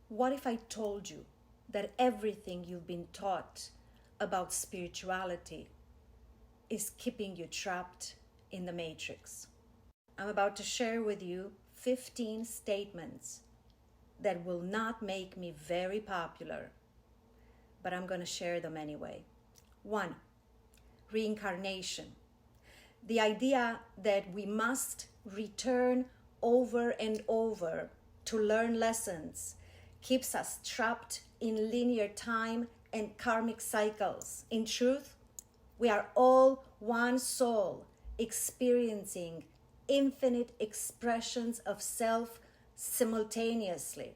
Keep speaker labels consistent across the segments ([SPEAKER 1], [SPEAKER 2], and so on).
[SPEAKER 1] What if I told you that everything you've been taught about spirituality is keeping you trapped in the matrix? I'm about to share with you 15 statements that will not make me very popular, but I'm going to share them anyway. 1. Reincarnation. The idea that we must return over and over to learn lessons keeps us trapped in linear time and karmic cycles. In truth, we are all one soul experiencing infinite expressions of self simultaneously.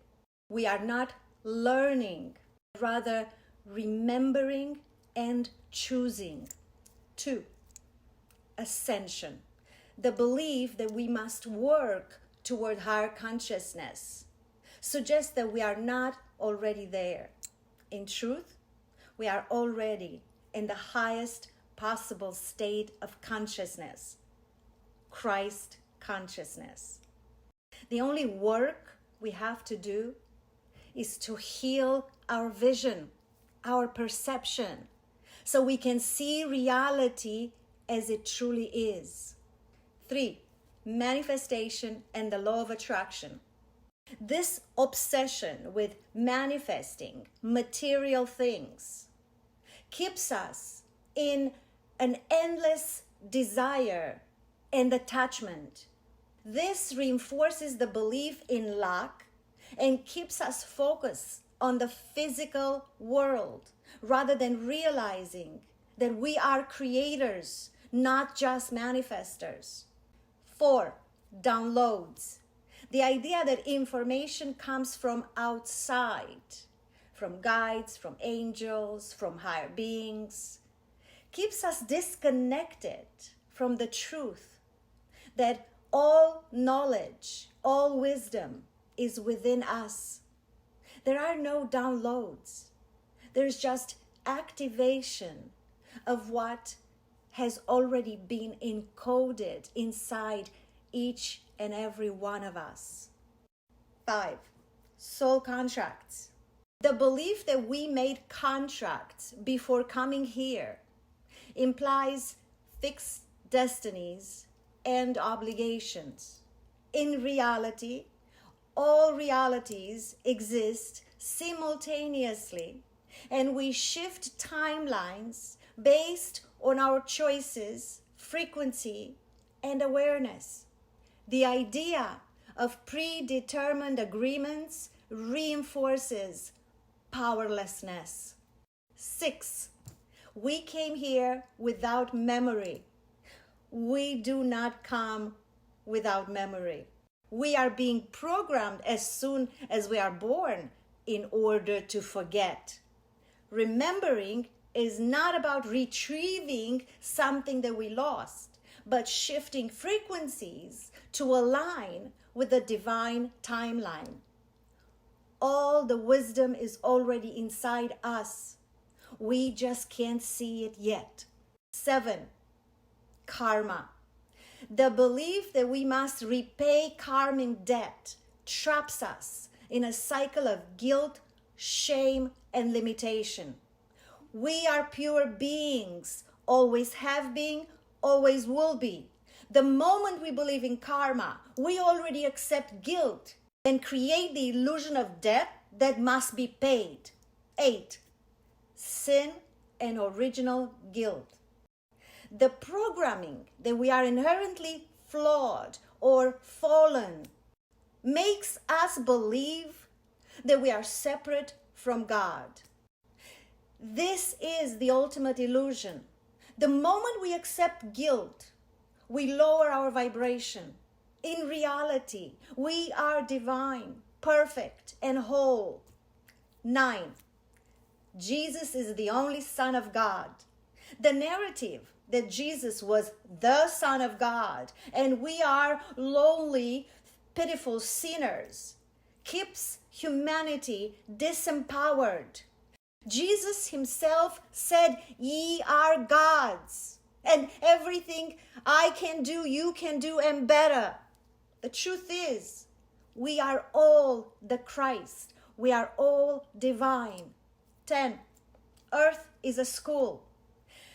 [SPEAKER 1] We are not learning, rather remembering and choosing. 2. Ascension. The belief that we must work toward higher consciousness suggests that we are not already there. In truth, we are already in the highest possible state of consciousness, Christ consciousness. The only work we have to do is to heal our vision, our perception, so we can see reality as it truly is. 3. Manifestation and the law of attraction. This obsession with manifesting material things keeps us in an endless desire and attachment. This reinforces the belief in lack and keeps us focused on the physical world rather than realizing that we are creators, not just manifestors. 4. Downloads. The idea that information comes from outside, from guides, from angels, from higher beings, keeps us disconnected from the truth that all knowledge, all wisdom is within us. There are no downloads. There's just activation of what has already been encoded inside each and every one of us. 5. Soul contracts. The belief that we made contracts before coming here implies fixed destinies and obligations. In reality, all realities exist simultaneously, and we shift timelines based on our choices, frequency, and awareness. The idea of predetermined agreements reinforces powerlessness. 6. We came here without memory. We do not come without memory. We are being programmed as soon as we are born in order to forget. Remembering is not about retrieving something that we lost, but shifting frequencies to align with the divine timeline. All the wisdom is already inside us. We just can't see it yet. 7. Karma. The belief that we must repay karmic debt traps us in a cycle of guilt, shame, and limitation. We are pure beings, always have been, always will be. The moment we believe in karma, we already accept guilt and create the illusion of debt that must be paid. 8. Sin and original guilt. The programming that we are inherently flawed or fallen makes us believe that we are separate from God. This is the ultimate illusion. The moment we accept guilt, we lower our vibration. In reality, we are divine, perfect, and whole. 9. Jesus is the only Son of God. The narrative that Jesus was the Son of God and we are lonely, pitiful sinners keeps humanity disempowered. Jesus himself said, "Ye are gods, and everything I can do, you can do, and better." The truth is, we are all the Christ, we are all divine. 10. Earth is a school.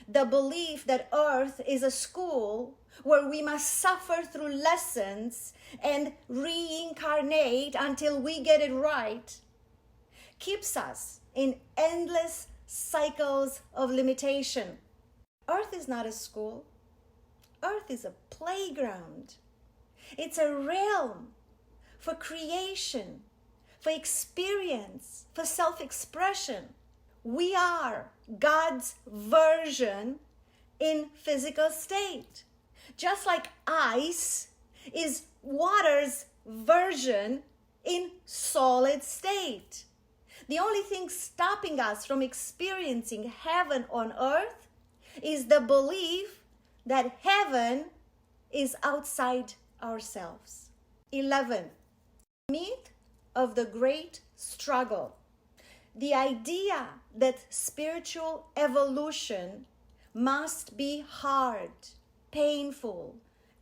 [SPEAKER 1] The belief that Earth is a school where we must suffer through lessons and reincarnate until we get it right keeps us in endless cycles of limitation. Earth is not a school. Earth is a playground. It's a realm for creation, for experience, for self-expression. We are God's version in physical state. Just like ice is water's version in solid state. The only thing stopping us from experiencing heaven on earth is the belief that heaven is outside ourselves. 11. Myth of the great struggle. The idea that spiritual evolution must be hard, painful,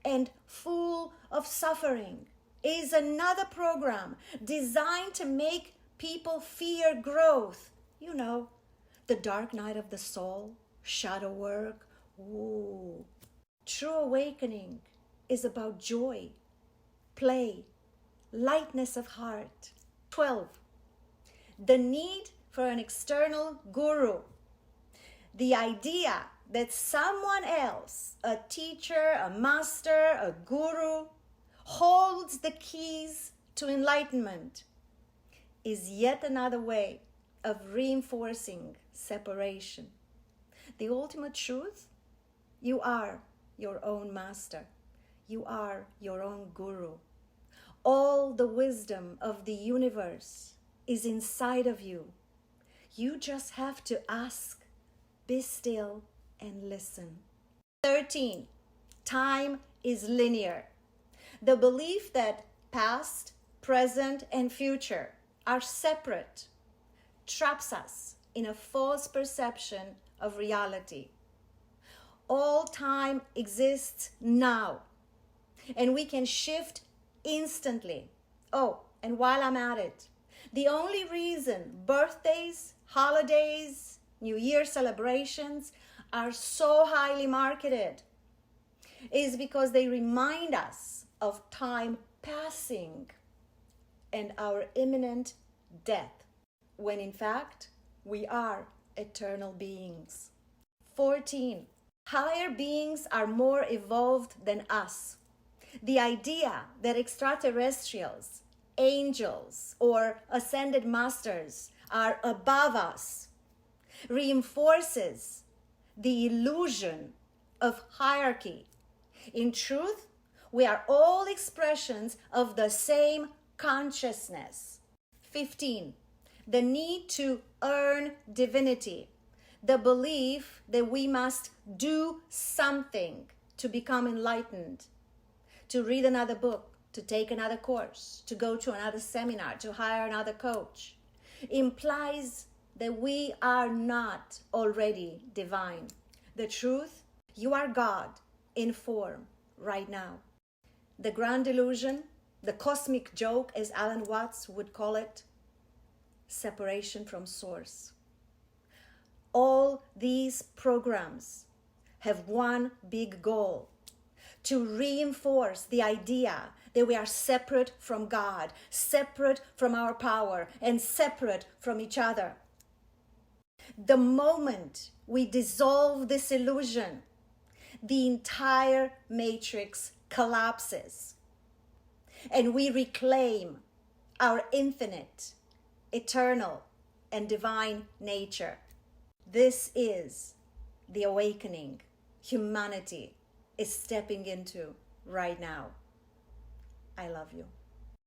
[SPEAKER 1] and full of suffering is another program designed to make people fear growth. You know, the dark night of the soul, shadow work. Ooh. True awakening is about joy, play, lightness of heart. 12. The need for an external guru. The idea that someone else, a teacher, a master, a guru, holds the keys to enlightenment is yet another way of reinforcing separation. The ultimate truth: you are your own master. You are your own guru. All the wisdom of the universe is inside of you. You just have to ask, be still, and listen. 13. Time is linear. The belief that past, present, and future are separate traps us in a false perception of reality. All time exists now, and we can shift instantly. Oh, and while I'm at it, the only reason birthdays, holidays, New Year celebrations are so highly marketed is because they remind us of time passing and our imminent death, when in fact we are eternal beings. 14. Higher beings are more evolved than us. The idea that extraterrestrials, angels, or ascended masters are above us reinforces the illusion of hierarchy. In truth, we are all expressions of the same consciousness. 15. The need to earn divinity. The belief that we must do something to become enlightened, to read another book, to take another course, to go to another seminar, to hire another coach, implies that we are not already divine. The truth: you are God in form right now. The grand illusion, the cosmic joke, as Alan Watts would call it, separation from source. All these programs have one big goal: to reinforce the idea that we are separate from God, separate from our power, and separate from each other. The moment we dissolve this illusion, the entire matrix collapses, and we reclaim our infinite, eternal, and divine nature. This is the awakening humanity is stepping into right now. I love you.